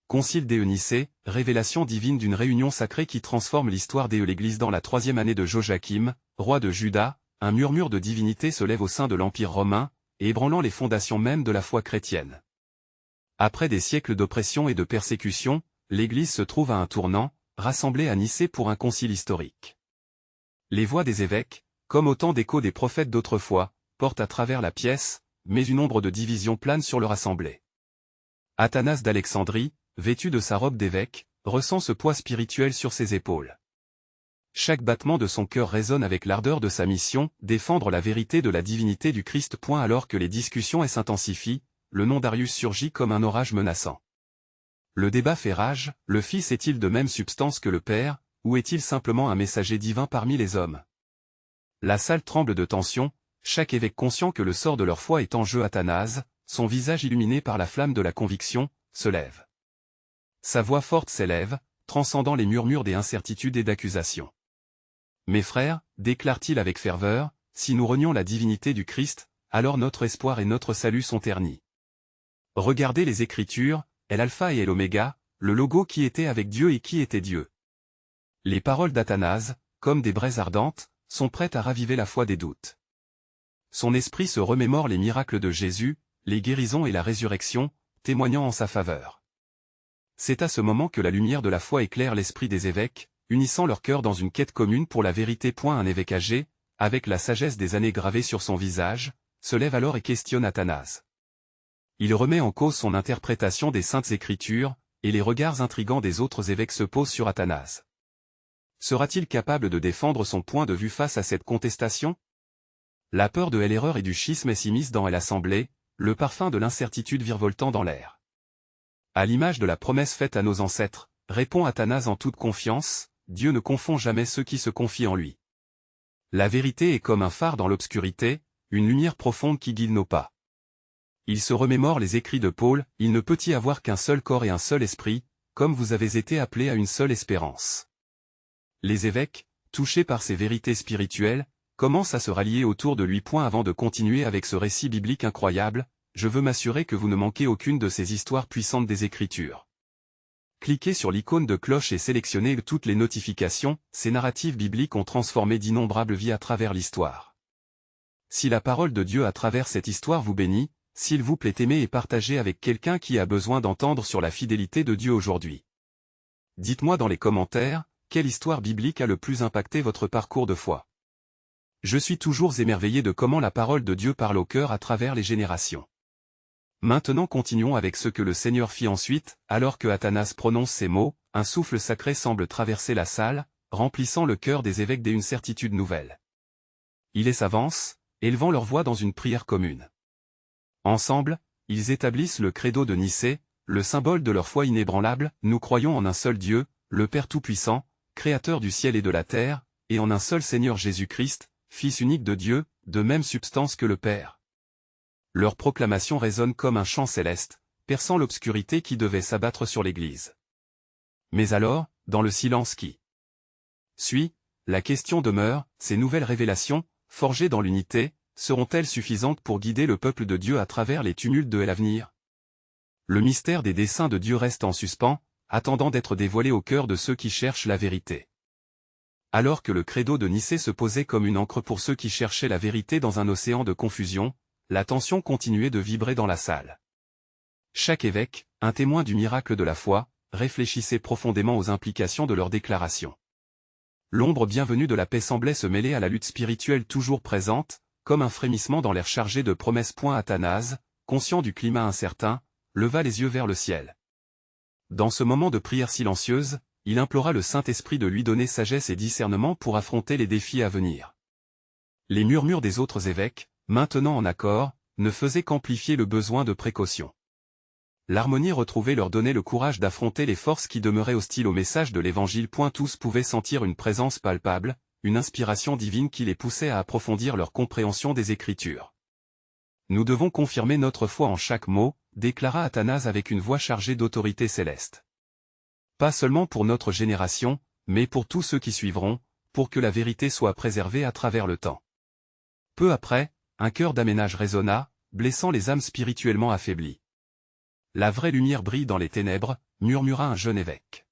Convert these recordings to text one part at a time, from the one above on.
Concile d'Enicée, révélation divine d'une réunion sacrée qui transforme l'histoire de l'Église dans la 3e année de Joachim, roi de Juda, un murmure de divinité se lève au sein de l'Empire romain, ébranlant les fondations mêmes de la foi chrétienne. Après des siècles d'oppression et de persécution, l'Église se trouve à un tournant, rassemblée à Nicée pour un concile historique. Les voix des évêques, comme autant d'échos des prophètes d'autrefois, portent à travers la pièce, mais une ombre de division plane sur leur assemblée. Athanase d'Alexandrie, vêtu de sa robe d'évêque, ressent ce poids spirituel sur ses épaules. Chaque battement de son cœur résonne avec l'ardeur de sa mission, défendre la vérité de la divinité du Christ. Alors que les discussions s'intensifient, le nom d'Arius surgit comme un orage menaçant. Le débat fait rage, le Fils est-il de même substance que le Père, ou est-il simplement un messager divin parmi les hommes? La salle tremble de tension, chaque évêque conscient que le sort de leur foi est en jeu. Athanase, son visage illuminé par la flamme de la conviction, se lève. Sa voix forte s'élève, transcendant les murmures des incertitudes et d'accusations. « Mes frères, déclare-t-il avec ferveur, si nous renions la divinité du Christ, alors notre espoir et notre salut sont ternis. Regardez les Écritures, est l'alpha et est l'oméga, le logo qui était avec Dieu et qui était Dieu. » Les paroles d'Athanase, comme des braises ardentes, sont prêtes à raviver la foi des doutes. Son esprit se remémore les miracles de Jésus, les guérisons et la résurrection, témoignant en sa faveur. C'est à ce moment que la lumière de la foi éclaire l'esprit des évêques, unissant leur cœur dans une quête commune pour la vérité. Un évêque âgé, avec la sagesse des années gravée sur son visage, se lève alors et questionne Athanase. Il remet en cause son interprétation des Saintes Écritures, et les regards intrigants des autres évêques se posent sur Athanase. Sera-t-il capable de défendre son point de vue face à cette contestation? La peur de l'erreur et du schisme s'immisce dans l'assemblée, le parfum de l'incertitude virevoltant dans l'air. À l'image de la promesse faite à nos ancêtres, répond Athanase en toute confiance, Dieu ne confond jamais ceux qui se confient en lui. La vérité est comme un phare dans l'obscurité, une lumière profonde qui guide nos pas. Il se remémore les écrits de Paul, il ne peut y avoir qu'un seul corps et un seul esprit, comme vous avez été appelés à une seule espérance. Les évêques, touchés par ces vérités spirituelles, commencent à se rallier autour de lui. Avant de continuer avec ce récit biblique incroyable, je veux m'assurer que vous ne manquez aucune de ces histoires puissantes des Écritures. Cliquez sur l'icône de cloche et sélectionnez toutes les notifications. Ces narratives bibliques ont transformé d'innombrables vies à travers l'histoire. Si la parole de Dieu à travers cette histoire vous bénit, s'il vous plaît aimez et partagez avec quelqu'un qui a besoin d'entendre sur la fidélité de Dieu aujourd'hui. Dites-moi dans les commentaires, quelle histoire biblique a le plus impacté votre parcours de foi? Je suis toujours émerveillé de comment la parole de Dieu parle au cœur à travers les générations. Maintenant continuons avec ce que le Seigneur fit ensuite. Alors que Athanase prononce ces mots, un souffle sacré semble traverser la salle, remplissant le cœur des évêques d'une certitude nouvelle. Ils s'avancent, élevant leur voix dans une prière commune. Ensemble, ils établissent le credo de Nicée, le symbole de leur foi inébranlable. Nous croyons en un seul Dieu, le Père Tout-Puissant, Créateur du ciel et de la terre, et en un seul Seigneur Jésus-Christ, Fils unique de Dieu, de même substance que le Père. Leur proclamation résonne comme un chant céleste, perçant l'obscurité qui devait s'abattre sur l'Église. Mais alors, dans le silence qui suit, la question demeure, ces nouvelles révélations, forgées dans l'unité, seront-elles suffisantes pour guider le peuple de Dieu à travers les tumultes de l'avenir? Le mystère des desseins de Dieu reste en suspens, attendant d'être dévoilé au cœur de ceux qui cherchent la vérité. Alors que le credo de Nicée se posait comme une encre pour ceux qui cherchaient la vérité dans un océan de confusion, la tension continuait de vibrer dans la salle. Chaque évêque, un témoin du miracle de la foi, réfléchissait profondément aux implications de leur déclaration. L'ombre bienvenue de la paix semblait se mêler à la lutte spirituelle toujours présente, comme un frémissement dans l'air chargé de promesses. Athanase, conscient du climat incertain, leva les yeux vers le ciel. Dans ce moment de prière silencieuse, il implora le Saint-Esprit de lui donner sagesse et discernement pour affronter les défis à venir. Les murmures des autres évêques, maintenant en accord, ne faisaient qu'amplifier le besoin de précaution. L'harmonie retrouvée leur donnait le courage d'affronter les forces qui demeuraient hostiles au message de l'Évangile. Tous pouvaient sentir une présence palpable, une inspiration divine qui les poussait à approfondir leur compréhension des Écritures. Nous devons confirmer notre foi en chaque mot, déclara Athanase avec une voix chargée d'autorité céleste. Pas seulement pour notre génération, mais pour tous ceux qui suivront, pour que la vérité soit préservée à travers le temps. Peu après, un chœur d'aménage résonna, blessant les âmes spirituellement affaiblies. La vraie lumière brille dans les ténèbres, murmura un jeune évêque.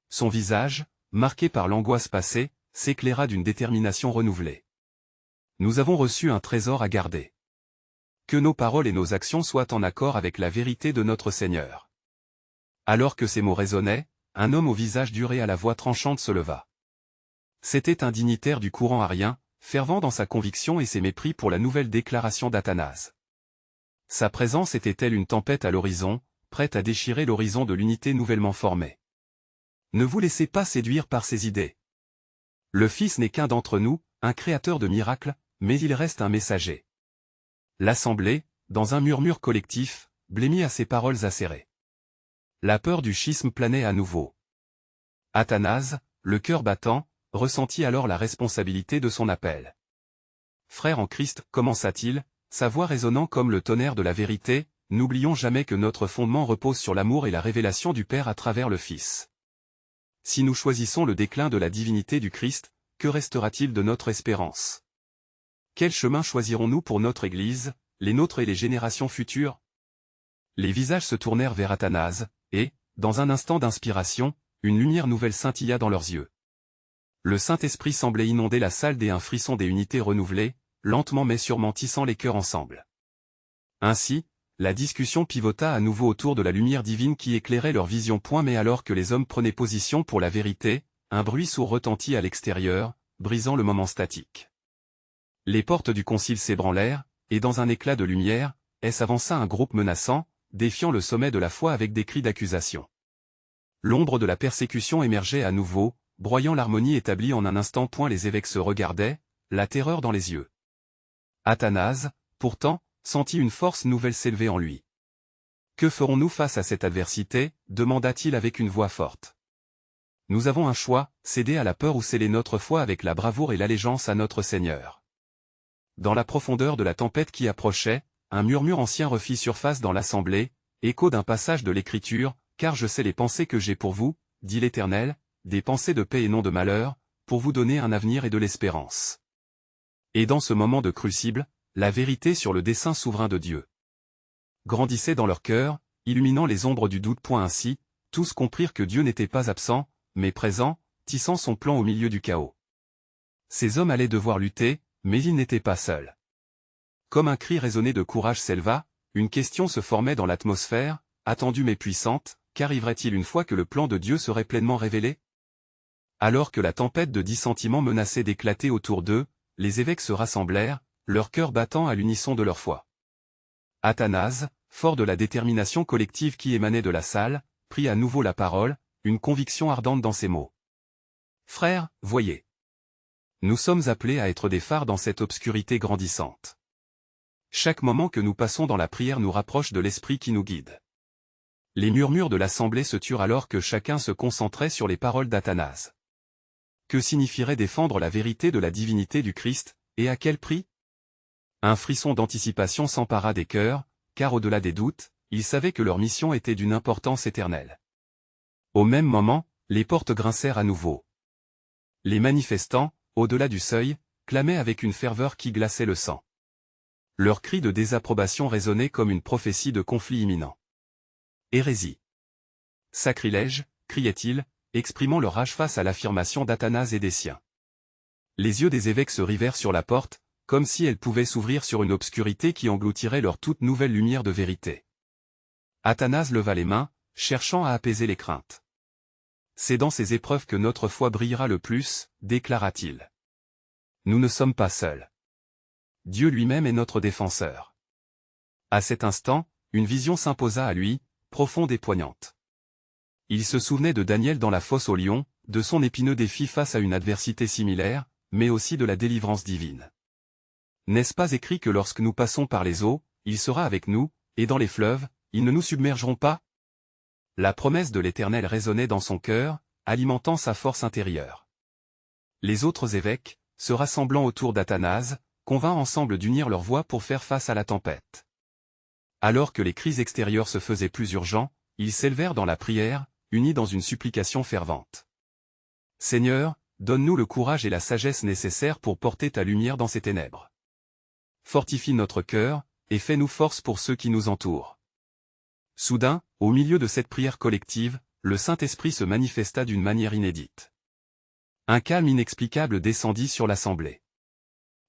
Son visage, marqué par l'angoisse passée, s'éclaira d'une détermination renouvelée. Nous avons reçu un trésor à garder. Que nos paroles et nos actions soient en accord avec la vérité de notre Seigneur. Alors que ces mots résonnaient, un homme au visage dur et à la voix tranchante se leva. C'était un dignitaire du courant arien, fervent dans sa conviction et ses mépris pour la nouvelle déclaration d'Athanase. Sa présence était-elle une tempête à l'horizon, prête à déchirer l'horizon de l'unité nouvellement formée. Ne vous laissez pas séduire par ces idées. Le Fils n'est qu'un d'entre nous, un créateur de miracles, mais il reste un messager. L'Assemblée, dans un murmure collectif, blêmit à ces paroles acérées. La peur du schisme planait à nouveau. Athanase, le cœur battant, ressentit alors la responsabilité de son appel. « Frères en Christ, commença-t-il, sa voix résonnant comme le tonnerre de la vérité, n'oublions jamais que notre fondement repose sur l'amour et la révélation du Père à travers le Fils. Si nous choisissons le déclin de la divinité du Christ, que restera-t-il de notre espérance? Quel chemin choisirons-nous pour notre Église, les nôtres et les générations futures? » Les visages se tournèrent vers Athanase, et, dans un instant d'inspiration, une lumière nouvelle scintilla dans leurs yeux. Le Saint-Esprit semblait inonder la salle dès un frisson des unités renouvelées, lentement mais sûrement tissant les cœurs ensemble. Ainsi, la discussion pivota à nouveau autour de la lumière divine qui éclairait leur vision. Mais alors que les hommes prenaient position pour la vérité, un bruit sourd retentit à l'extérieur, brisant le moment statique. Les portes du concile s'ébranlèrent, et dans un éclat de lumière, s'avança un groupe menaçant, défiant le sommet de la foi avec des cris d'accusation. L'ombre de la persécution émergeait à nouveau, broyant l'harmonie établie en un instant. Les évêques se regardaient, la terreur dans les yeux. Athanase, pourtant, sentit une force nouvelle s'élever en lui. « Que ferons-nous face à cette adversité ?» demanda-t-il avec une voix forte. « Nous avons un choix, céder à la peur ou sceller notre foi avec la bravoure et l'allégeance à notre Seigneur. » Dans la profondeur de la tempête qui approchait, un murmure ancien refit surface dans l'assemblée, écho d'un passage de l'Écriture, « Car je sais les pensées que j'ai pour vous, dit l'Éternel, des pensées de paix et non de malheur, pour vous donner un avenir et de l'espérance. » Et dans ce moment de crucible, la vérité sur le dessein souverain de Dieu grandissait dans leur cœur, illuminant les ombres du doute. Ainsi, tous comprirent que Dieu n'était pas absent, mais présent, tissant son plan au milieu du chaos. Ces hommes allaient devoir lutter, mais ils n'étaient pas seuls. Comme un cri résonné de courage s'éleva, une question se formait dans l'atmosphère, attendue mais puissante, qu'arriverait-il une fois que le plan de Dieu serait pleinement révélé? Alors que la tempête de dissentiments menaçait d'éclater autour d'eux, les évêques se rassemblèrent, leur cœur battant à l'unisson de leur foi. Athanase, fort de la détermination collective qui émanait de la salle, prit à nouveau la parole, une conviction ardente dans ses mots. « Frères, voyez. Nous sommes appelés à être des phares dans cette obscurité grandissante. Chaque moment que nous passons dans la prière nous rapproche de l'Esprit qui nous guide. » Les murmures de l'assemblée se turent alors que chacun se concentrait sur les paroles d'Athanase. Que signifierait défendre la vérité de la divinité du Christ, et à quel prix? Un frisson d'anticipation s'empara des cœurs, car au-delà des doutes, ils savaient que leur mission était d'une importance éternelle. Au même moment, les portes grincèrent à nouveau. Les manifestants, au-delà du seuil, clamaient avec une ferveur qui glaçait le sang. Leurs cris de désapprobation résonnaient comme une prophétie de conflit imminent. Hérésie. Sacrilège, criaient-ils, exprimant leur rage face à l'affirmation d'Athanase et des siens. Les yeux des évêques se rivèrent sur la porte, comme si elle pouvait s'ouvrir sur une obscurité qui engloutirait leur toute nouvelle lumière de vérité. Athanase leva les mains, cherchant à apaiser les craintes. « C'est dans ces épreuves que notre foi brillera le plus, déclara-t-il. Nous ne sommes pas seuls. Dieu lui-même est notre défenseur. » À cet instant, une vision s'imposa à lui, profonde et poignante. Il se souvenait de Daniel dans la fosse aux lions, de son épineux défi face à une adversité similaire, mais aussi de la délivrance divine. N'est-ce pas écrit que lorsque nous passons par les eaux, il sera avec nous, et dans les fleuves, ils ne nous submergeront pas? La promesse de l'Éternel résonnait dans son cœur, alimentant sa force intérieure. Les autres évêques, se rassemblant autour d'Athanase, convinrent ensemble d'unir leurs voix pour faire face à la tempête. Alors que les cris extérieurs se faisaient plus urgents, ils s'élevèrent dans la prière, unis dans une supplication fervente. « Seigneur, donne-nous le courage et la sagesse nécessaires pour porter ta lumière dans ces ténèbres. Fortifie notre cœur, et fais-nous force pour ceux qui nous entourent. Soudain, au milieu de cette prière collective, le Saint-Esprit se manifesta d'une manière inédite. Un calme inexplicable descendit sur l'assemblée.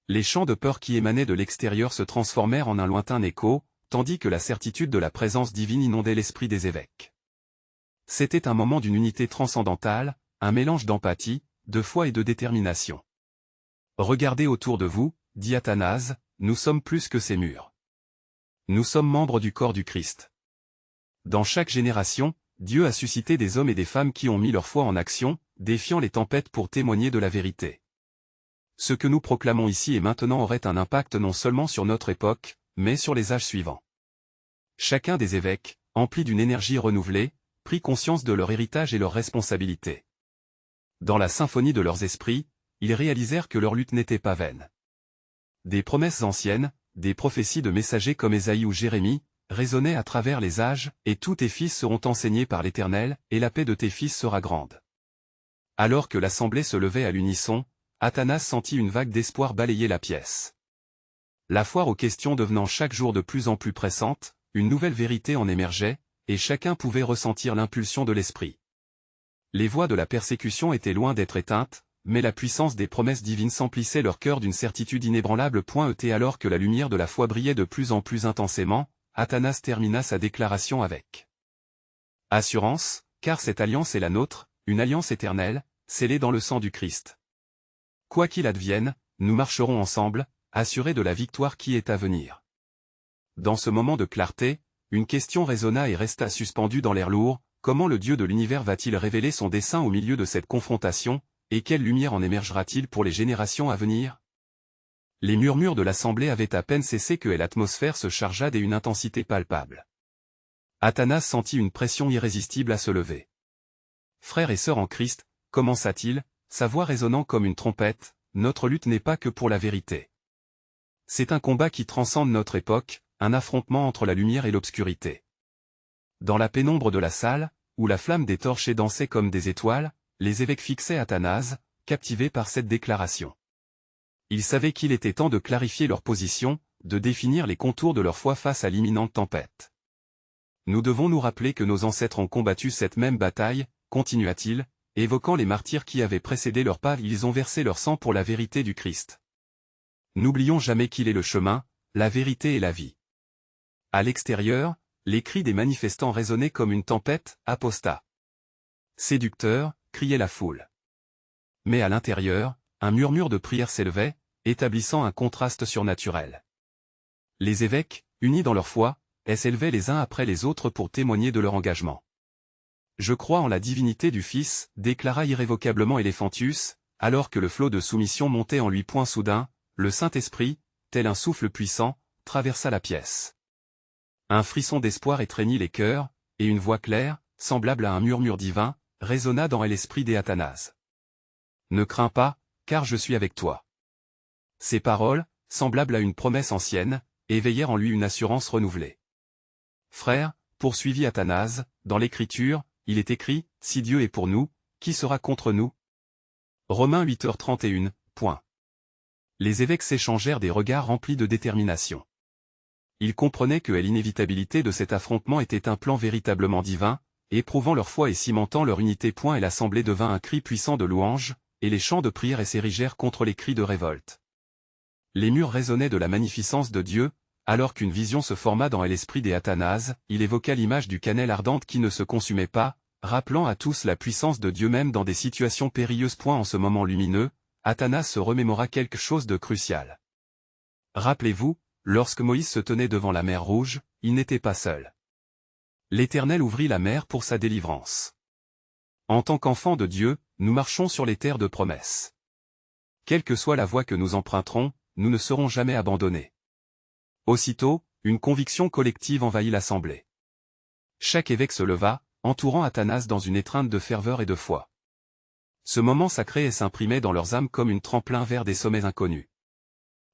Les chants de peur qui émanaient de l'extérieur se transformèrent en un lointain écho, tandis que la certitude de la présence divine inondait l'esprit des évêques. C'était un moment d'une unité transcendantale, un mélange d'empathie, de foi et de détermination. « Regardez autour de vous, dit Athanase, nous sommes plus que ces murs. Nous sommes membres du corps du Christ. Dans chaque génération, Dieu a suscité des hommes et des femmes qui ont mis leur foi en action, défiant les tempêtes pour témoigner de la vérité. Ce que nous proclamons ici et maintenant aurait un impact non seulement sur notre époque, mais sur les âges suivants. » Chacun des évêques, empli d'une énergie renouvelée, prit conscience de leur héritage et leurs responsabilités. Dans la symphonie de leurs esprits, ils réalisèrent que leur lutte n'était pas vaine. Des promesses anciennes, des prophéties de messagers comme Ésaïe ou Jérémie, résonnaient à travers les âges, et tous tes fils seront enseignés par l'Éternel, et la paix de tes fils sera grande. Alors que l'assemblée se levait à l'unisson, Athanase sentit une vague d'espoir balayer la pièce. La foire aux questions devenant chaque jour de plus en plus pressante, une nouvelle vérité en émergeait, et chacun pouvait ressentir l'impulsion de l'esprit. Les voix de la persécution étaient loin d'être éteintes, mais la puissance des promesses divines s'emplissait leur cœur d'une certitude inébranlable. Alors que la lumière de la foi brillait de plus en plus intensément, Athanase termina sa déclaration avec assurance, car cette alliance est la nôtre, une alliance éternelle, scellée dans le sang du Christ. Quoi qu'il advienne, nous marcherons ensemble, assurés de la victoire qui est à venir. Dans ce moment de clarté, une question résonna et resta suspendue dans l'air lourd: comment le Dieu de l'univers va-t-il révéler son dessein au milieu de cette confrontation, et quelle lumière en émergera-t-il pour les générations à venir? Les murmures de l'assemblée avaient à peine cessé que l'atmosphère se chargea d'une intensité palpable. Athanase sentit une pression irrésistible à se lever. Frères et sœurs en Christ, commença-t-il, sa voix résonnant comme une trompette, notre lutte n'est pas que pour la vérité. C'est un combat qui transcende notre époque, un affrontement entre la lumière et l'obscurité. Dans la pénombre de la salle, où la flamme des torches dansait comme des étoiles, les évêques fixaient Athanase, captivés par cette déclaration. Ils savaient qu'il était temps de clarifier leur position, de définir les contours de leur foi face à l'imminente tempête. Nous devons nous rappeler que nos ancêtres ont combattu cette même bataille, continua-t-il, évoquant les martyrs qui avaient précédé leur pas. Ils ont versé leur sang pour la vérité du Christ. N'oublions jamais qu'il est le chemin, la vérité et la vie. À l'extérieur, les cris des manifestants résonnaient comme une tempête: apostat, séducteur, criait la foule. Mais à l'intérieur, un murmure de prière s'élevait, établissant un contraste surnaturel. Les évêques, unis dans leur foi, s'élevaient les uns après les autres pour témoigner de leur engagement. Je crois en la divinité du Fils, déclara irrévocablement Éléphantius, alors que le flot de soumission montait en lui. Soudain, le Saint-Esprit, tel un souffle puissant, traversa la pièce. Un frisson d'espoir étreignit les cœurs, et une voix claire, semblable à un murmure divin, résonna dans l'esprit d'Athanase. Ne crains pas, car je suis avec toi. Ces paroles, semblables à une promesse ancienne, éveillèrent en lui une assurance renouvelée. Frère, poursuivit Athanase, dans l'Écriture, il est écrit: si Dieu est pour nous, qui sera contre nous? Romains 8h31. Les évêques s'échangèrent des regards remplis de détermination. Ils comprenaient que l'inévitabilité de cet affrontement était un plan véritablement divin, éprouvant leur foi et cimentant leur unité. Et l'assemblée devint un cri puissant de louange, et les chants de prière s'érigèrent contre les cris de révolte. Les murs résonnaient de la magnificence de Dieu, alors qu'une vision se forma dans l'esprit d'Athanase. Il évoqua l'image du cannelle ardente qui ne se consumait pas, rappelant à tous la puissance de Dieu même dans des situations périlleuses. En ce moment lumineux, Athanase se remémora quelque chose de crucial. Rappelez-vous, lorsque Moïse se tenait devant la mer Rouge, il n'était pas seul. L'Éternel ouvrit la mer pour sa délivrance. En tant qu'enfants de Dieu, nous marchons sur les terres de promesse. Quelle que soit la voie que nous emprunterons, nous ne serons jamais abandonnés. Aussitôt, une conviction collective envahit l'assemblée. Chaque évêque se leva, entourant Athanase dans une étreinte de ferveur et de foi. Ce moment sacré s'imprimait dans leurs âmes comme une tremplin vers des sommets inconnus.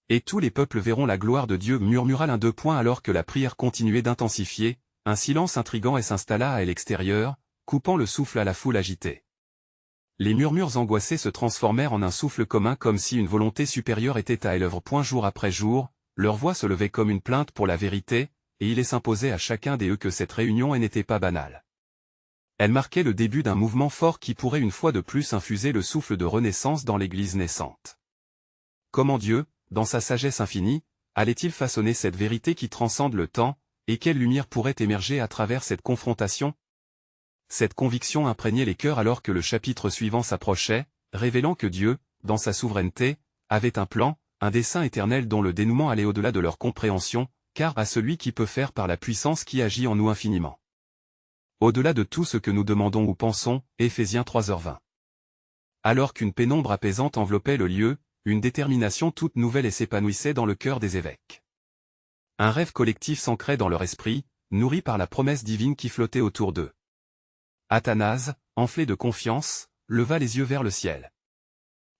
Et tous les peuples verront la gloire de Dieu, murmura l'un d'eux. Alors que la prière continuait d'intensifier, un silence intrigant s'installa à l'extérieur, coupant le souffle à la foule agitée. Les murmures angoissés se transformèrent en un souffle commun, comme si une volonté supérieure était à l'œuvre. Jour après jour, leur voix se levait comme une plainte pour la vérité, et il s'imposait à chacun d'eux que cette réunion n'était pas banale. Elle marquait le début d'un mouvement fort qui pourrait une fois de plus infuser le souffle de renaissance dans l'Église naissante. Comment Dieu, dans sa sagesse infinie, allait-il façonner cette vérité qui transcende le temps, et quelle lumière pourrait émerger à travers cette confrontation? Cette conviction imprégnait les cœurs alors que le chapitre suivant s'approchait, révélant que Dieu, dans sa souveraineté, avait un plan, un dessein éternel dont le dénouement allait au-delà de leur compréhension, car à celui qui peut faire par la puissance qui agit en nous infiniment. Au-delà de tout ce que nous demandons ou pensons, Éphésiens 3h20. Alors qu'une pénombre apaisante enveloppait le lieu, une détermination toute nouvelle s'épanouissait dans le cœur des évêques. Un rêve collectif s'ancrait dans leur esprit, nourri par la promesse divine qui flottait autour d'eux. Athanase, enflé de confiance, leva les yeux vers le ciel.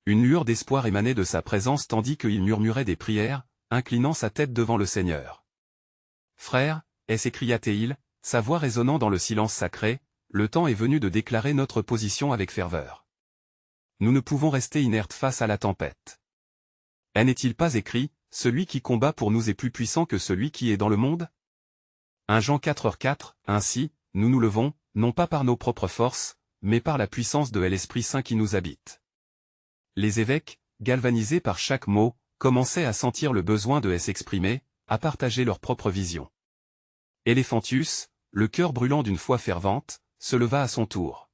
Une lueur d'espoir émanait de sa présence tandis qu'il murmurait des prières, inclinant sa tête devant le Seigneur. « Frères, s'écria-t-il, sa voix résonnant dans le silence sacré, le temps est venu de déclarer notre position avec ferveur. Nous ne pouvons rester inertes face à la tempête. N'est-il pas écrit, celui qui combat pour nous est plus puissant que celui qui est dans le monde? 1 Jean 4h4, ainsi, nous nous levons, non pas par nos propres forces, mais par la puissance de l'Esprit Saint qui nous habite. Les évêques, galvanisés par chaque mot, commençaient à sentir le besoin de s'exprimer, à partager leur propre vision. Éléphantus, le cœur brûlant d'une foi fervente, se leva à son tour.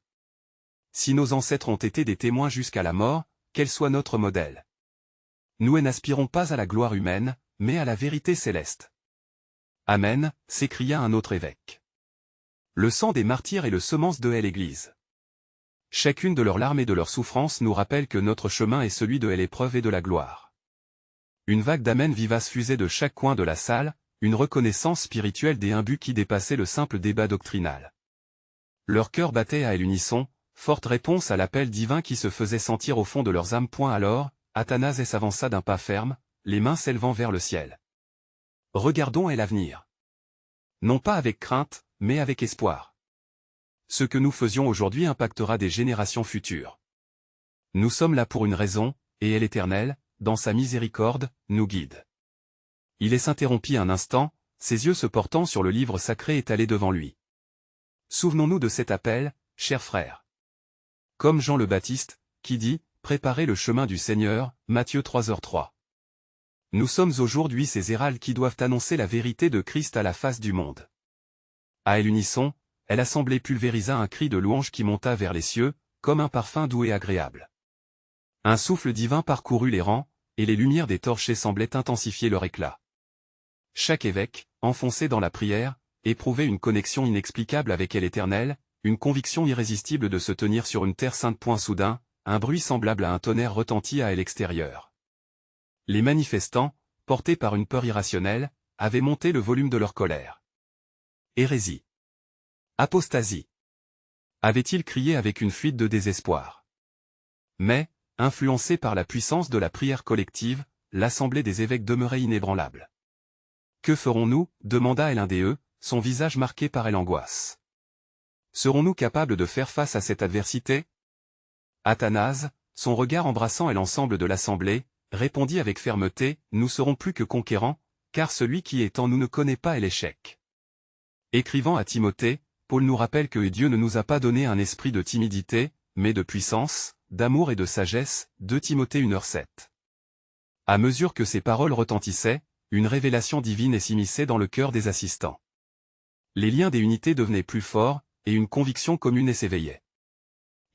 Si nos ancêtres ont été des témoins jusqu'à la mort, quel soit notre modèle. Nous n'aspirons pas à la gloire humaine, mais à la vérité céleste. Amen, s'écria un autre évêque. Le sang des martyrs est le semence de l'Église. Chacune de leurs larmes et de leurs souffrances nous rappelle que notre chemin est celui de l'épreuve et de la gloire. Une vague d'amen vivace fusait de chaque coin de la salle, une reconnaissance spirituelle des imbus qui dépassait le simple débat doctrinal. Leur cœur battait à l'unisson, forte réponse à l'appel divin qui se faisait sentir au fond de leurs âmes. Alors, Athanase s'avança d'un pas ferme, les mains s'élevant vers le ciel. Regardons l'avenir. Non pas avec crainte, mais avec espoir. Ce que nous faisions aujourd'hui impactera des générations futures. Nous sommes là pour une raison, et l'Éternel, dans sa miséricorde, nous guide. Il s'interrompit un instant, ses yeux se portant sur le livre sacré étalé devant lui. Souvenons-nous de cet appel, chers frères. Comme Jean le Baptiste, qui dit, préparez le chemin du Seigneur, Matthieu 3h3. Nous sommes aujourd'hui ces héralds qui doivent annoncer la vérité de Christ à la face du monde. À l'unisson, l'assemblée pulvérisa un cri de louange qui monta vers les cieux, comme un parfum doux et agréable. Un souffle divin parcourut les rangs, et les lumières des torchers semblaient intensifier leur éclat. Chaque évêque, enfoncé dans la prière, éprouvait une connexion inexplicable avec l'Éternel, une conviction irrésistible de se tenir sur une terre sainte. Soudain, un bruit semblable à un tonnerre retentit à l'extérieur. Les manifestants, portés par une peur irrationnelle, avaient monté le volume de leur colère. Hérésie. Apostasie. Avait-il crié avec une fuite de désespoir. Mais, influencée par la puissance de la prière collective, l'assemblée des évêques demeurait inébranlable. Que ferons-nous? Demanda l'un d'eux, son visage marqué par l'angoisse. Serons-nous capables de faire face à cette adversité? Athanase, son regard embrassant l'ensemble de l'assemblée, répondit avec fermeté, nous serons plus que conquérants, car celui qui est en nous ne connaît pas l'échec. Écrivant à Timothée, Paul nous rappelle que Dieu ne nous a pas donné un esprit de timidité, mais de puissance, d'amour et de sagesse, 2 Timothée 1h7. À mesure que ces paroles retentissaient, une révélation divine s'immisçait dans le cœur des assistants. Les liens des unités devenaient plus forts, et une conviction commune s'éveillait.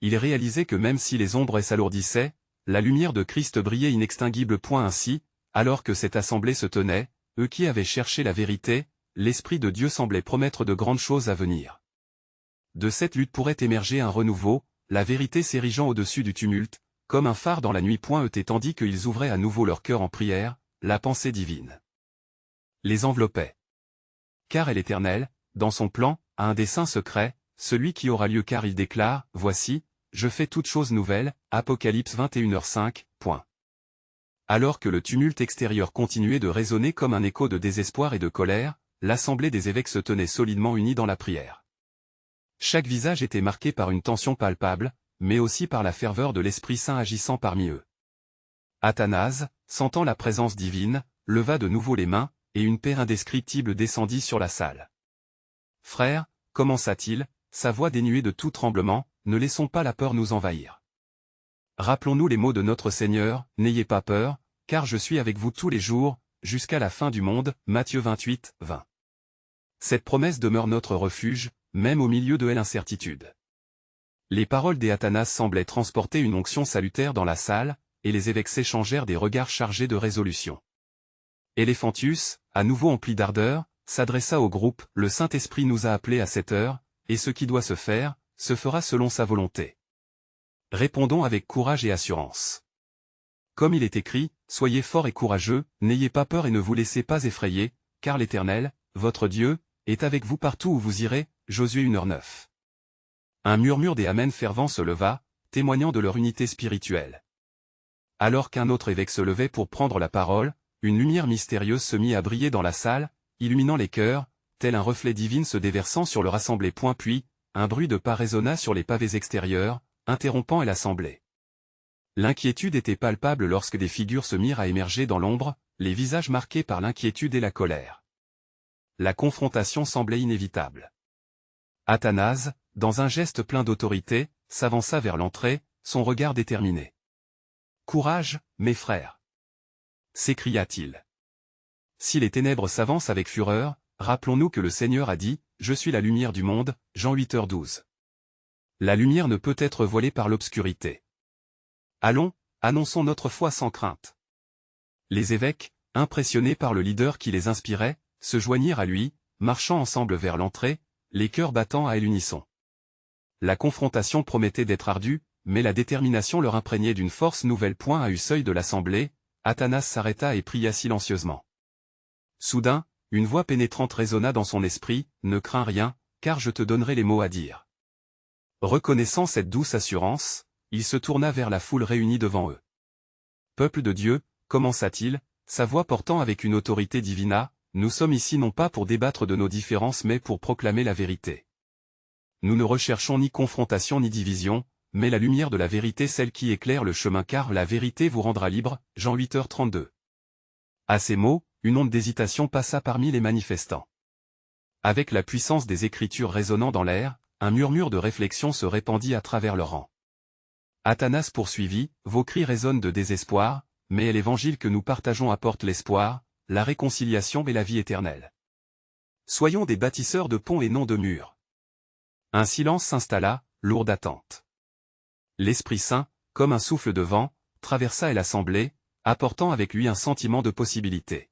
Ils réalisaient que même si les ombres s'alourdissaient, la lumière de Christ brillait inextinguible. Ainsi, alors que cette assemblée se tenait, eux qui avaient cherché la vérité, l'Esprit de Dieu semblait promettre de grandes choses à venir. De cette lutte pourrait émerger un renouveau, la vérité s'érigeant au-dessus du tumulte, comme un phare dans la nuit. Tandis qu'ils ouvraient à nouveau leur cœur en prière, la pensée divine les enveloppait. Car l'Éternel, dans son plan, a un dessein secret, celui qui aura lieu car il déclare, voici, je fais toutes choses nouvelles, Apocalypse 21h5. Alors que le tumulte extérieur continuait de résonner comme un écho de désespoir et de colère, l'assemblée des évêques se tenait solidement unie dans la prière. Chaque visage était marqué par une tension palpable, mais aussi par la ferveur de l'Esprit Saint agissant parmi eux. Athanase, sentant la présence divine, leva de nouveau les mains, et une paix indescriptible descendit sur la salle. « Frères, commença-t-il, sa voix dénuée de tout tremblement, ne laissons pas la peur nous envahir. Rappelons-nous les mots de notre Seigneur, n'ayez pas peur, car je suis avec vous tous les jours, jusqu'à la fin du monde, Matthieu 28, 20. Cette promesse demeure notre refuge, même au milieu de l'incertitude. Les paroles d'Athanas semblaient transporter une onction salutaire dans la salle, et les évêques s'échangèrent des regards chargés de résolution. Éléphantius, à nouveau empli d'ardeur, s'adressa au groupe, « Le Saint-Esprit nous a appelés à cette heure, et ce qui doit se faire, se fera selon sa volonté. Répondons avec courage et assurance. Comme il est écrit, soyez forts et courageux, n'ayez pas peur et ne vous laissez pas effrayer, car l'Éternel, votre Dieu, est avec vous partout où vous irez. » Josué 1h9. Un murmure des Amen fervents se leva, témoignant de leur unité spirituelle. Alors qu'un autre évêque se levait pour prendre la parole, une lumière mystérieuse se mit à briller dans la salle, illuminant les cœurs, tel un reflet divin se déversant sur le rassemblé. Puis, un bruit de pas résonna sur les pavés extérieurs, interrompant l'assemblée. L'inquiétude était palpable lorsque des figures se mirent à émerger dans l'ombre, les visages marqués par l'inquiétude et la colère. La confrontation semblait inévitable. Athanase, dans un geste plein d'autorité, s'avança vers l'entrée, son regard déterminé. « Courage, mes frères !» s'écria-t-il. Si les ténèbres s'avancent avec fureur, rappelons-nous que le Seigneur a dit, « Je suis la lumière du monde » Jean 8h12. La lumière ne peut être voilée par l'obscurité. Allons, annonçons notre foi sans crainte. Les évêques, impressionnés par le leader qui les inspirait, se joignirent à lui, marchant ensemble vers l'entrée, les cœurs battant à l'unisson. La confrontation promettait d'être ardue, mais la détermination leur imprégnait d'une force nouvelle. À un seuil de l'assemblée, Athanas s'arrêta et pria silencieusement. Soudain, une voix pénétrante résonna dans son esprit, « Ne crains rien, car je te donnerai les mots à dire. » Reconnaissant cette douce assurance, il se tourna vers la foule réunie devant eux. « Peuple de Dieu, commença-t-il, sa voix portant avec une autorité divina, nous sommes ici non pas pour débattre de nos différences mais pour proclamer la vérité. Nous ne recherchons ni confrontation ni division, mais la lumière de la vérité, celle qui éclaire le chemin, car la vérité vous rendra libre. Jean 8h32. À ces mots, une onde d'hésitation passa parmi les manifestants. Avec la puissance des Écritures résonnant dans l'air, un murmure de réflexion se répandit à travers leurs rangs. Athanas poursuivit, « Vos cris résonnent de désespoir, mais l'évangile que nous partageons apporte l'espoir, la réconciliation et la vie éternelle. Soyons des bâtisseurs de ponts et non de murs. » Un silence s'installa, lourd d'attente. L'Esprit Saint, comme un souffle de vent, traversa l'assemblée, apportant avec lui un sentiment de possibilité.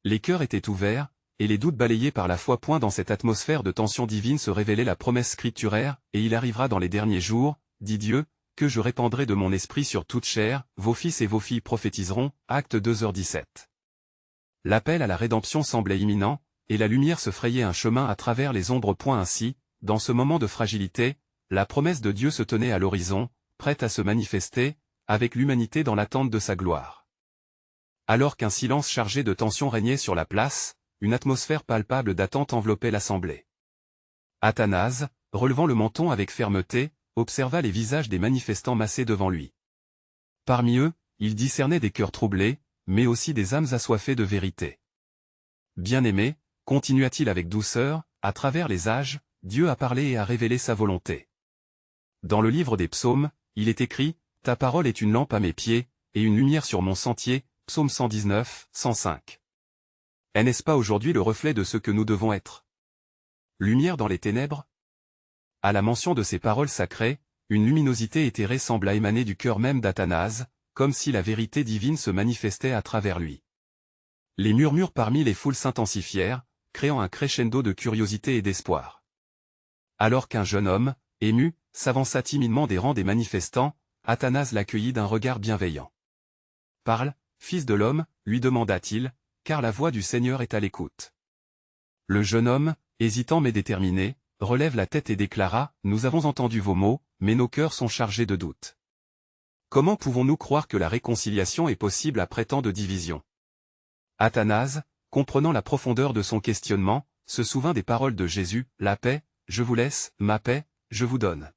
Les cœurs étaient ouverts, et les doutes balayés par la foi. Dans cette atmosphère de tension divine se révélait la promesse scripturaire, « Et il arrivera dans les derniers jours, dit Dieu, que je répandrai de mon esprit sur toute chair, vos fils et vos filles prophétiseront. » Acte 2h17. L'appel à la rédemption semblait imminent, et la lumière se frayait un chemin à travers les ombres. Ainsi, dans ce moment de fragilité, la promesse de Dieu se tenait à l'horizon, prête à se manifester, avec l'humanité dans l'attente de sa gloire. Alors qu'un silence chargé de tension régnait sur la place, une atmosphère palpable d'attente enveloppait l'assemblée. Athanase, relevant le menton avec fermeté, observa les visages des manifestants massés devant lui. Parmi eux, il discernait des cœurs troublés, mais aussi des âmes assoiffées de vérité. « Bien-aimés, continua-t-il avec douceur, à travers les âges, Dieu a parlé et a révélé sa volonté. Dans le livre des psaumes, il est écrit, « Ta parole est une lampe à mes pieds, et une lumière sur mon sentier » Psaume 119, 105. N'est-ce pas aujourd'hui le reflet de ce que nous devons être? Lumière dans les ténèbres? À la mention de ces paroles sacrées, une luminosité éthérée sembla émaner du cœur même d'Athanase, comme si la vérité divine se manifestait à travers lui. Les murmures parmi les foules s'intensifièrent, créant un crescendo de curiosité et d'espoir. Alors qu'un jeune homme, ému, s'avança timidement des rangs des manifestants, Athanase l'accueillit d'un regard bienveillant. « Parle, fils de l'homme, lui demanda-t-il, car la voix du Seigneur est à l'écoute. » Le jeune homme, hésitant mais déterminé, relève la tête et déclara, « Nous avons entendu vos mots, mais nos cœurs sont chargés de doutes. Comment pouvons-nous croire que la réconciliation est possible après tant de divisions ?» Athanase, comprenant la profondeur de son questionnement, se souvint des paroles de Jésus, « La paix, je vous laisse, ma paix, je vous donne.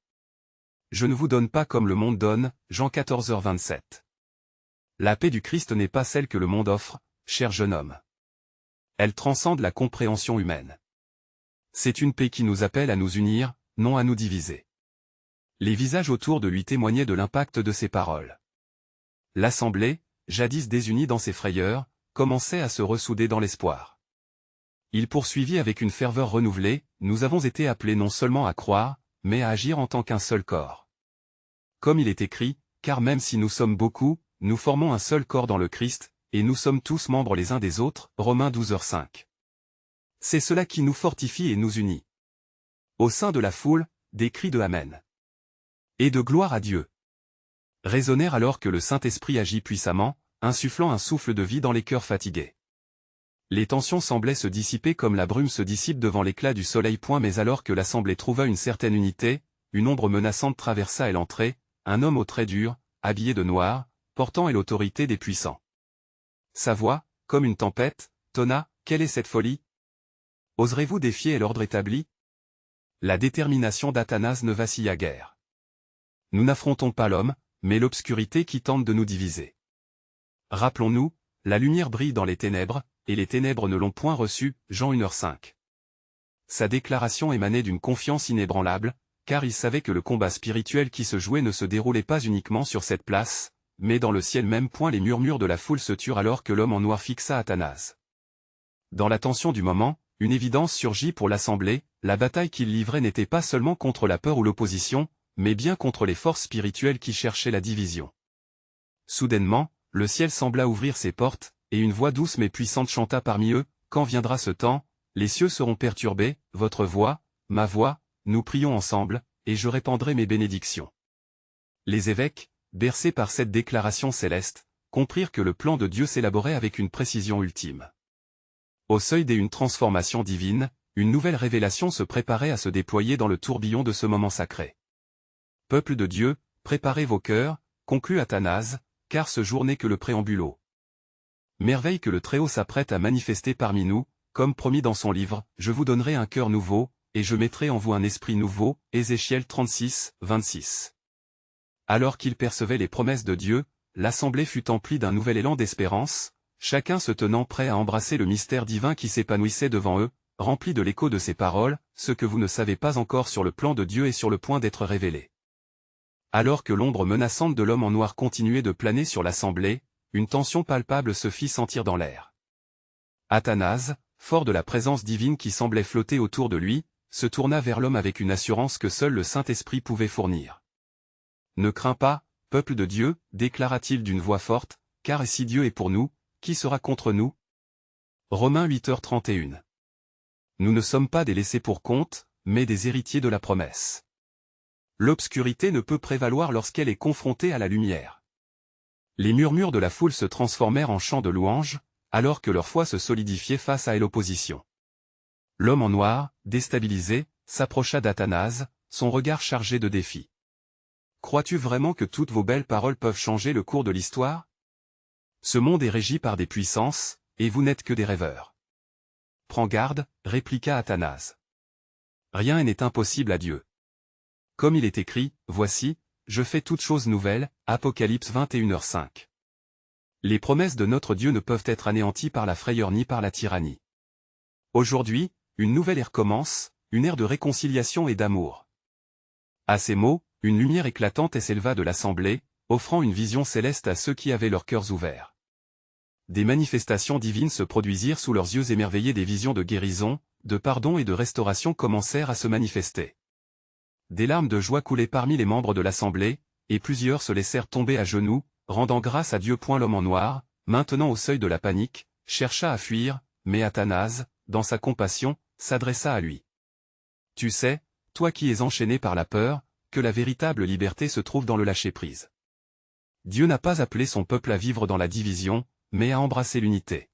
Je ne vous donne pas comme le monde donne. » Jean 14h27. La paix du Christ n'est pas celle que le monde offre, cher jeune homme. Elle transcende la compréhension humaine. C'est une paix qui nous appelle à nous unir, non à nous diviser. Les visages autour de lui témoignaient de l'impact de ses paroles. L'assemblée, jadis désunie dans ses frayeurs, commençait à se ressouder dans l'espoir. Il poursuivit avec une ferveur renouvelée, « Nous avons été appelés non seulement à croire, mais à agir en tant qu'un seul corps. » Comme il est écrit, « Car même si nous sommes beaucoup, nous formons un seul corps dans le Christ, et nous sommes tous membres les uns des autres. » Romains 12h5. C'est cela qui nous fortifie et nous unit. Au sein de la foule, des cris de Amen et de gloire à Dieu résonnèrent alors que le Saint-Esprit agit puissamment, insufflant un souffle de vie dans les cœurs fatigués. Les tensions semblaient se dissiper comme la brume se dissipe devant l'éclat du soleil. Mais alors que l'assemblée trouva une certaine unité, une ombre menaçante traversa l'entrée, un homme aux traits durs, habillé de noir, portant l'autorité des puissants. Sa voix, comme une tempête, tonna, « Quelle est cette folie? Oserez-vous défier l'ordre établi ?» La détermination d'Athanase ne vacilla guère. Nous n'affrontons pas l'homme, mais l'obscurité qui tente de nous diviser. Rappelons-nous, la lumière brille dans les ténèbres, et les ténèbres ne l'ont point reçue. Jean 1h5. Sa déclaration émanait d'une confiance inébranlable, car il savait que le combat spirituel qui se jouait ne se déroulait pas uniquement sur cette place, mais dans le ciel même. Les murmures de la foule se turent alors que l'homme en noir fixa Athanase. Dans la tension du moment, une évidence surgit pour l'assemblée, la bataille qu'il livrait n'était pas seulement contre la peur ou l'opposition, mais bien contre les forces spirituelles qui cherchaient la division. Soudainement, le ciel sembla ouvrir ses portes, et une voix douce mais puissante chanta parmi eux, « Quand viendra ce temps, les cieux seront perturbés, votre voix, ma voix, nous prions ensemble, et je répandrai mes bénédictions. » Les évêques, bercés par cette déclaration céleste, comprirent que le plan de Dieu s'élaborait avec une précision ultime. Au seuil d'une transformation divine, une nouvelle révélation se préparait à se déployer dans le tourbillon de ce moment sacré. « Peuple de Dieu, préparez vos cœurs, » conclut Athanase, « car ce jour n'est que le préambulo. Merveille que le Très-Haut s'apprête à manifester parmi nous, comme promis dans son livre, « Je vous donnerai un cœur nouveau, et je mettrai en vous un esprit nouveau. » Ézéchiel 36, 26. Alors qu'ils percevaient les promesses de Dieu, l'assemblée fut emplie d'un nouvel élan d'espérance, chacun se tenant prêt à embrasser le mystère divin qui s'épanouissait devant eux, rempli de l'écho de ces paroles, « Ce que vous ne savez pas encore sur le plan de Dieu est sur le point d'être révélé. » Alors que l'ombre menaçante de l'homme en noir continuait de planer sur l'assemblée, une tension palpable se fit sentir dans l'air. Athanase, fort de la présence divine qui semblait flotter autour de lui, se tourna vers l'homme avec une assurance que seul le Saint-Esprit pouvait fournir. « Ne crains pas, peuple de Dieu, déclara-t-il d'une voix forte, car si Dieu est pour nous, qui sera contre nous ?» Romains 8h31. Nous ne sommes pas des laissés pour compte, mais des héritiers de la promesse. L'obscurité ne peut prévaloir lorsqu'elle est confrontée à la lumière. Les murmures de la foule se transformèrent en chants de louange, alors que leur foi se solidifiait face à l'opposition. L'homme en noir, déstabilisé, s'approcha d'Athanase, son regard chargé de défis. « Crois-tu vraiment que toutes vos belles paroles peuvent changer le cours de l'histoire? Ce monde est régi par des puissances, et vous n'êtes que des rêveurs. » « Prends garde, » répliqua Athanase. « Rien n'est impossible à Dieu. Comme il est écrit, « Voici, je fais toutes choses nouvelles. » Apocalypse 21h5. Les promesses de notre Dieu ne peuvent être anéanties par la frayeur ni par la tyrannie. Aujourd'hui, une nouvelle ère commence, une ère de réconciliation et d'amour. À ces mots, une lumière éclatante s'éleva de l'assemblée, offrant une vision céleste à ceux qui avaient leurs cœurs ouverts. Des manifestations divines se produisirent sous leurs yeux émerveillés, des visions de guérison, de pardon et de restauration commencèrent à se manifester. Des larmes de joie coulaient parmi les membres de l'assemblée, et plusieurs se laissèrent tomber à genoux, rendant grâce à Dieu. L'homme en noir, maintenant au seuil de la panique, chercha à fuir, mais Athanase, dans sa compassion, s'adressa à lui. « Tu sais, toi qui es enchaîné par la peur, que la véritable liberté se trouve dans le lâcher-prise. Dieu n'a pas appelé son peuple à vivre dans la division, mais à embrasser l'unité.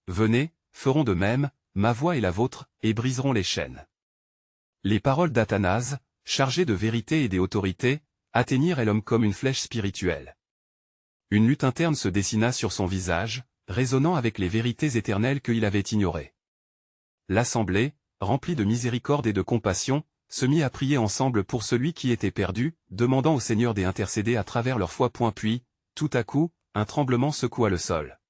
Venez, ferons de même, ma voix et la vôtre, et briserons les chaînes. » Les paroles d'Athanase, chargées de vérité et d'autorité, atteignirent l'homme comme une flèche spirituelle. Une lutte interne se dessina sur son visage, résonnant avec les vérités éternelles qu'il avait ignorées. L'assemblée, remplie de miséricorde et de compassion, se mit à prier ensemble pour celui qui était perdu, demandant au Seigneur d'intercéder à travers leur foi. Puis, tout à coup, un tremblement secoua le sol.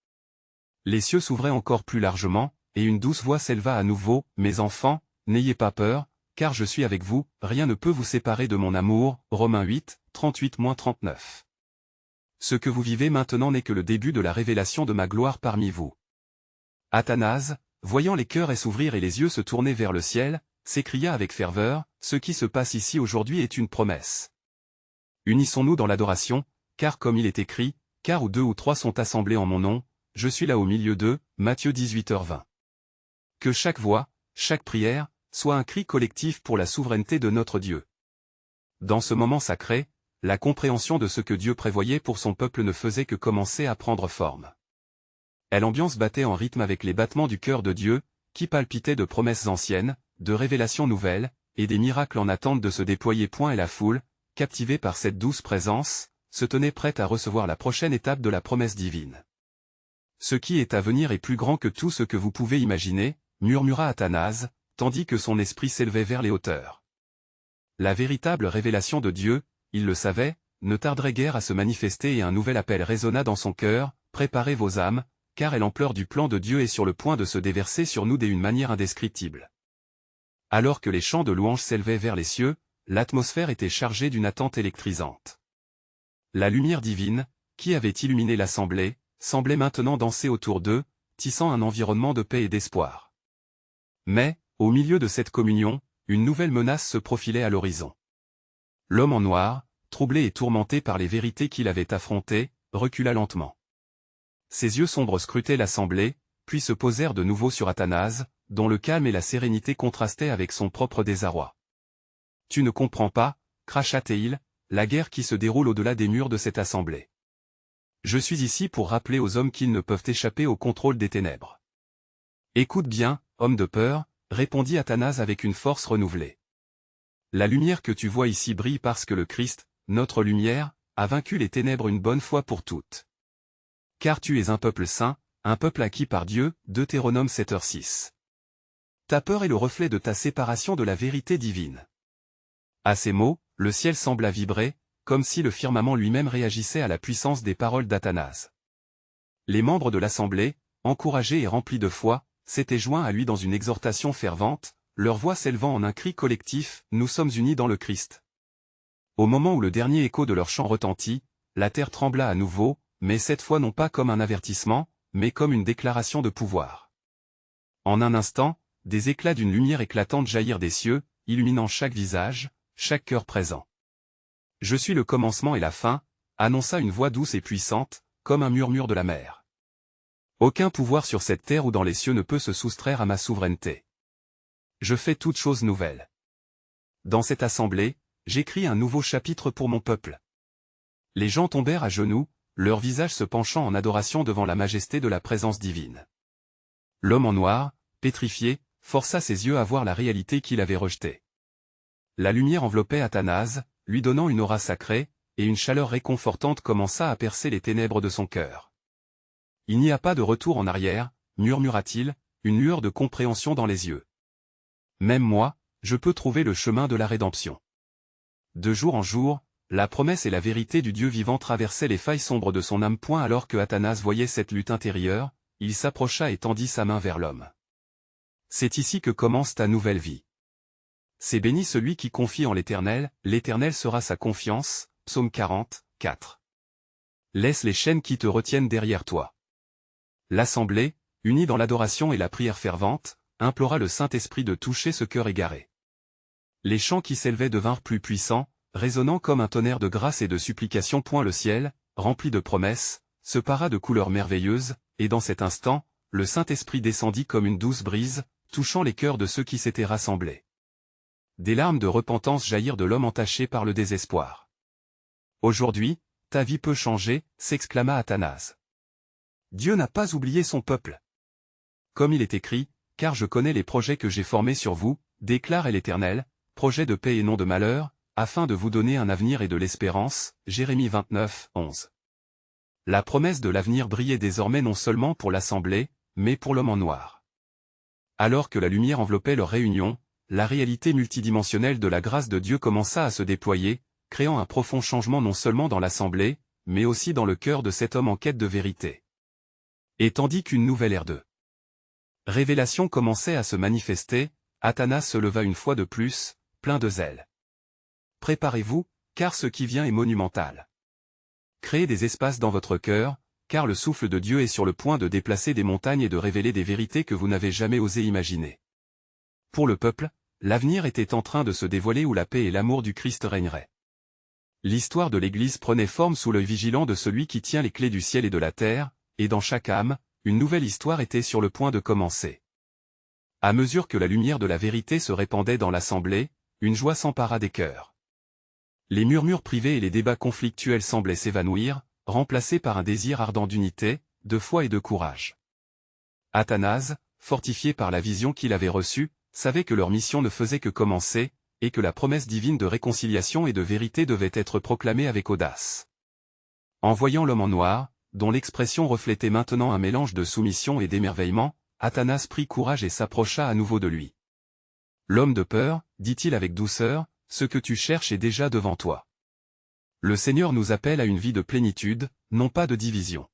Les cieux s'ouvraient encore plus largement, et une douce voix s'éleva à nouveau, « Mes enfants, n'ayez pas peur, car je suis avec vous, rien ne peut vous séparer de mon amour. » Romains 8, 38-39. Ce que vous vivez maintenant n'est que le début de la révélation de ma gloire parmi vous. Athanase, voyant les cœurs s'ouvrir et les yeux se tourner vers le ciel, s'écria avec ferveur, « Ce qui se passe ici aujourd'hui est une promesse. Unissons-nous dans l'adoration, car comme il est écrit, car où 2 ou 3 sont assemblés en mon nom, je suis là au milieu d'eux. » Matthieu 18h20. Que chaque voix, chaque prière, soit un cri collectif pour la souveraineté de notre Dieu. Dans ce moment sacré, la compréhension de ce que Dieu prévoyait pour son peuple ne faisait que commencer à prendre forme. L'ambiance battait en rythme avec les battements du cœur de Dieu, qui palpitait de promesses anciennes, de révélations nouvelles, et des miracles en attente de se déployer. Et la foule, captivée par cette douce présence, se tenait prête à recevoir la prochaine étape de la promesse divine. « Ce qui est à venir est plus grand que tout ce que vous pouvez imaginer, » murmura Athanase, tandis que son esprit s'élevait vers les hauteurs. La véritable révélation de Dieu, il le savait, ne tarderait guère à se manifester et un nouvel appel résonna dans son cœur, « Préparez vos âmes, car l'ampleur du plan de Dieu est sur le point de se déverser sur nous d'une manière indescriptible. » Alors que les chants de louange s'élevaient vers les cieux, l'atmosphère était chargée d'une attente électrisante. La lumière divine, qui avait illuminé l'assemblée, semblait maintenant danser autour d'eux, tissant un environnement de paix et d'espoir. Mais, au milieu de cette communion, une nouvelle menace se profilait à l'horizon. L'homme en noir, troublé et tourmenté par les vérités qu'il avait affrontées, recula lentement. Ses yeux sombres scrutaient l'assemblée, puis se posèrent de nouveau sur Athanase, dont le calme et la sérénité contrastaient avec son propre désarroi. « Tu ne comprends pas, » cracha-t-il, « la guerre qui se déroule au-delà des murs de cette assemblée. Je suis ici pour rappeler aux hommes qu'ils ne peuvent échapper au contrôle des ténèbres. »« Écoute bien, homme de peur, » répondit Athanase avec une force renouvelée. « La lumière que tu vois ici brille parce que le Christ, notre lumière, a vaincu les ténèbres une bonne fois pour toutes. Car tu es un peuple saint, un peuple acquis par Dieu. » Deutéronome 7h6. Ta peur est le reflet de ta séparation de la vérité divine. À ces mots, le ciel sembla vibrer, comme si le firmament lui-même réagissait à la puissance des paroles d'Athanase. Les membres de l'assemblée, encouragés et remplis de foi, s'étaient joints à lui dans une exhortation fervente, leur voix s'élevant en un cri collectif, « Nous sommes unis dans le Christ. » Au moment où le dernier écho de leur chant retentit, la terre trembla à nouveau, mais cette fois non pas comme un avertissement, mais comme une déclaration de pouvoir. En un instant, des éclats d'une lumière éclatante jaillirent des cieux, illuminant chaque visage, chaque cœur présent. « Je suis le commencement et la fin », annonça une voix douce et puissante, comme un murmure de la mer. « Aucun pouvoir sur cette terre ou dans les cieux ne peut se soustraire à ma souveraineté. Je fais toutes choses nouvelles. Dans cette assemblée, j'écris un nouveau chapitre pour mon peuple. » Les gens tombèrent à genoux, leurs visages se penchant en adoration devant la majesté de la présence divine. L'homme en noir, pétrifié, força ses yeux à voir la réalité qu'il avait rejetée. La lumière enveloppait Athanase, lui donnant une aura sacrée, et une chaleur réconfortante commença à percer les ténèbres de son cœur. « Il n'y a pas de retour en arrière, » murmura-t-il, une lueur de compréhension dans les yeux. « Même moi, je peux trouver le chemin de la rédemption. » De jour en jour, la promesse et la vérité du Dieu vivant traversaient les failles sombres de son âme. Alors que Athanase voyait cette lutte intérieure, il s'approcha et tendit sa main vers l'homme. « C'est ici que commence ta nouvelle vie. C'est béni celui qui confie en l'Éternel, l'Éternel sera sa confiance. » Psaume 40, 4. Laisse les chaînes qui te retiennent derrière toi. L'assemblée, unie dans l'adoration et la prière fervente, implora le Saint-Esprit de toucher ce cœur égaré. Les chants qui s'élevaient devinrent plus puissants, résonnant comme un tonnerre de grâce et de supplication. Le ciel, rempli de promesses, se para de couleurs merveilleuses, et dans cet instant, le Saint-Esprit descendit comme une douce brise, touchant les cœurs de ceux qui s'étaient rassemblés. Des larmes de repentance jaillirent de l'homme entaché par le désespoir. « Aujourd'hui, ta vie peut changer, » s'exclama Athanase. « Dieu n'a pas oublié son peuple. Comme il est écrit, « Car je connais les projets que j'ai formés sur vous, déclare l'Éternel, projets de paix et non de malheur, afin de vous donner un avenir et de l'espérance. » Jérémie 29, 11. La promesse de l'avenir brillait désormais non seulement pour l'assemblée, mais pour l'homme en noir. Alors que la lumière enveloppait leur réunion, la réalité multidimensionnelle de la grâce de Dieu commença à se déployer, créant un profond changement non seulement dans l'assemblée, mais aussi dans le cœur de cet homme en quête de vérité. Et tandis qu'une nouvelle ère de Révélation commençait à se manifester, Athanas se leva une fois de plus, plein de zèle. Préparez-vous, car ce qui vient est monumental. Créez des espaces dans votre cœur, car le souffle de Dieu est sur le point de déplacer des montagnes et de révéler des vérités que vous n'avez jamais osé imaginer. Pour le peuple, l'avenir était en train de se dévoiler où la paix et l'amour du Christ régneraient. L'histoire de l'Église prenait forme sous l'œil vigilant de celui qui tient les clés du ciel et de la terre, et dans chaque âme, une nouvelle histoire était sur le point de commencer. À mesure que la lumière de la vérité se répandait dans l'assemblée, une joie s'empara des cœurs. Les murmures privés et les débats conflictuels semblaient s'évanouir, remplacés par un désir ardent d'unité, de foi et de courage. Athanase, fortifié par la vision qu'il avait reçue, savait que leur mission ne faisait que commencer, et que la promesse divine de réconciliation et de vérité devait être proclamée avec audace. En voyant l'homme en noir, dont l'expression reflétait maintenant un mélange de soumission et d'émerveillement, Athanase prit courage et s'approcha à nouveau de lui. « L'homme de peur, dit-il avec douceur, ce que tu cherches est déjà devant toi. Le Seigneur nous appelle à une vie de plénitude, non pas de division. »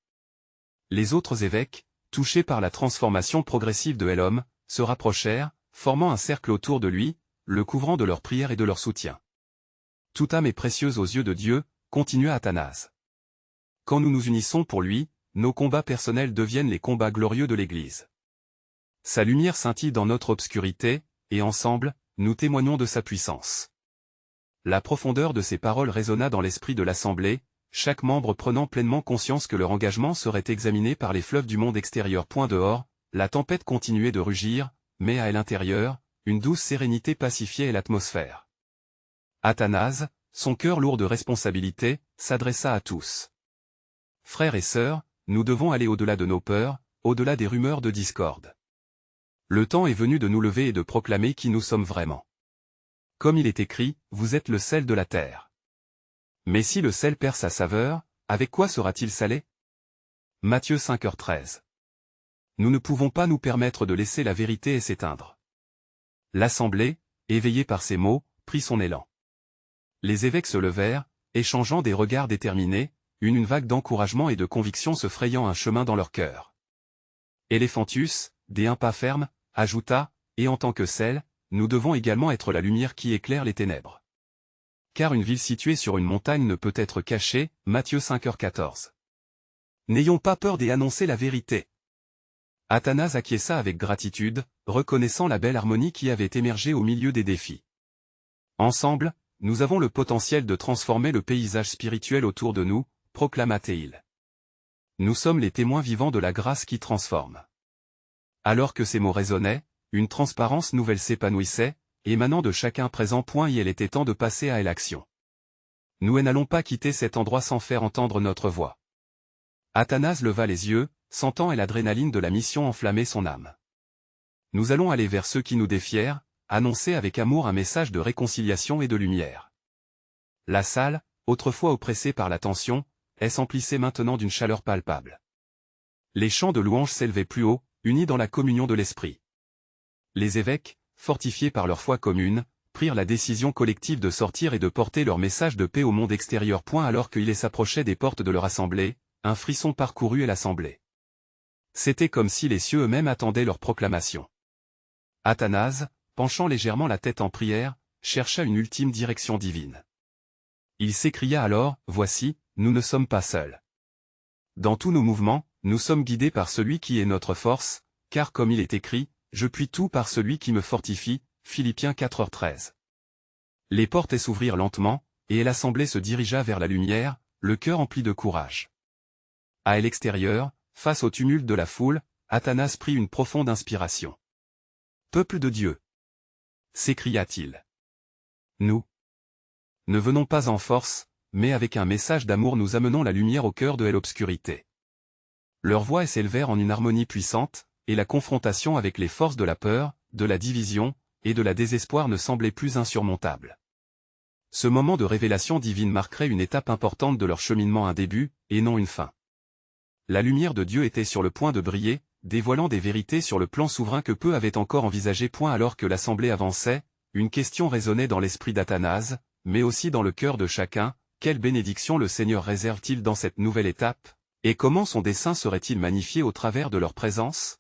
Les autres évêques, touchés par la transformation progressive de l'homme, se rapprochèrent, formant un cercle autour de lui, le couvrant de leur prière et de leur soutien. « Toute âme est précieuse aux yeux de Dieu, » continua Athanase. « Quand nous nous unissons pour lui, nos combats personnels deviennent les combats glorieux de l'Église. Sa lumière scintille dans notre obscurité, et ensemble, nous témoignons de sa puissance. » La profondeur de ces paroles résonna dans l'esprit de l'Assemblée, chaque membre prenant pleinement conscience que leur engagement serait examiné par les fleuves du monde extérieur. Dehors, la tempête continuait de rugir, mais à l'intérieur, une douce sérénité pacifiait l'atmosphère. Athanase, son cœur lourd de responsabilité, s'adressa à tous. « Frères et sœurs, nous devons aller au-delà de nos peurs, au-delà des rumeurs de discorde. Le temps est venu de nous lever et de proclamer qui nous sommes vraiment. Comme il est écrit, vous êtes le sel de la terre. Mais si le sel perd sa saveur, avec quoi sera-t-il salé? Matthieu 5h13. Nous ne pouvons pas nous permettre de laisser la vérité s'éteindre. L'Assemblée, éveillée par ces mots, prit son élan. Les évêques se levèrent, échangeant des regards déterminés, une vague d'encouragement et de conviction se frayant un chemin dans leur cœur. Éléphantus, des un pas ferme, ajouta, et en tant que sel, nous devons également être la lumière qui éclaire les ténèbres. Car une ville située sur une montagne ne peut être cachée, Matthieu 5h14. N'ayons pas peur d'annoncer la vérité. Athanase acquiesça avec gratitude, reconnaissant la belle harmonie qui avait émergé au milieu des défis. Ensemble, nous avons le potentiel de transformer le paysage spirituel autour de nous, proclama-t-il. Nous sommes les témoins vivants de la grâce qui transforme. Alors que ces mots résonnaient, une transparence nouvelle s'épanouissait, émanant de chacun présent. Il était temps de passer à l'action. Nous n'allons pas quitter cet endroit sans faire entendre notre voix. Athanase leva les yeux, sentant l'adrénaline de la mission enflammer son âme. Nous allons aller vers ceux qui nous défièrent, annoncer avec amour un message de réconciliation et de lumière. La salle, autrefois oppressée par la tension, s'emplissait maintenant d'une chaleur palpable. Les chants de louange s'élevaient plus haut, unis dans la communion de l'esprit. Les évêques, fortifiés par leur foi commune, prirent la décision collective de sortir et de porter leur message de paix au monde extérieur. Alors qu'ils s'approchaient des portes de leur assemblée, un frisson parcourut l'assemblée. C'était comme si les cieux eux-mêmes attendaient leur proclamation. Athanase, penchant légèrement la tête en prière, chercha une ultime direction divine. Il s'écria alors, « Voici, nous ne sommes pas seuls. Dans tous nos mouvements, nous sommes guidés par celui qui est notre force, car comme il est écrit, je puis tout par celui qui me fortifie, Philippiens 4h13. » Les portes s'ouvrirent lentement, et l'assemblée se dirigea vers la lumière, le cœur empli de courage. À l'extérieur, face au tumulte de la foule, Athanase prit une profonde inspiration. « Peuple de Dieu !» s'écria-t-il. « Nous ne venons pas en force, mais avec un message d'amour nous amenons la lumière au cœur de l'obscurité. » Leurs voix s'élevèrent en une harmonie puissante, et la confrontation avec les forces de la peur, de la division, et de la désespoir ne semblait plus insurmontable. Ce moment de révélation divine marquerait une étape importante de leur cheminement, un début, et non une fin. La lumière de Dieu était sur le point de briller, dévoilant des vérités sur le plan souverain que peu avaient encore envisagé. Alors que l'assemblée avançait, une question résonnait dans l'esprit d'Athanase, mais aussi dans le cœur de chacun: quelle bénédiction le Seigneur réserve-t-il dans cette nouvelle étape, et comment son dessein serait-il magnifié au travers de leur présence?